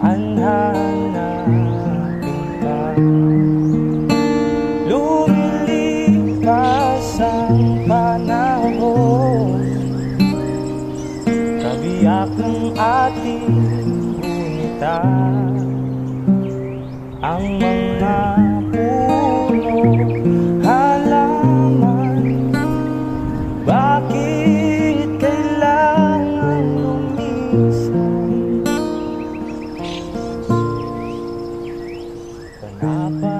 hanhanapin ka. Lumilipas ang panahon, kabiyak ng ating gunita. Ang mga puno, halaman, bakit kailangan lumisan? Panapa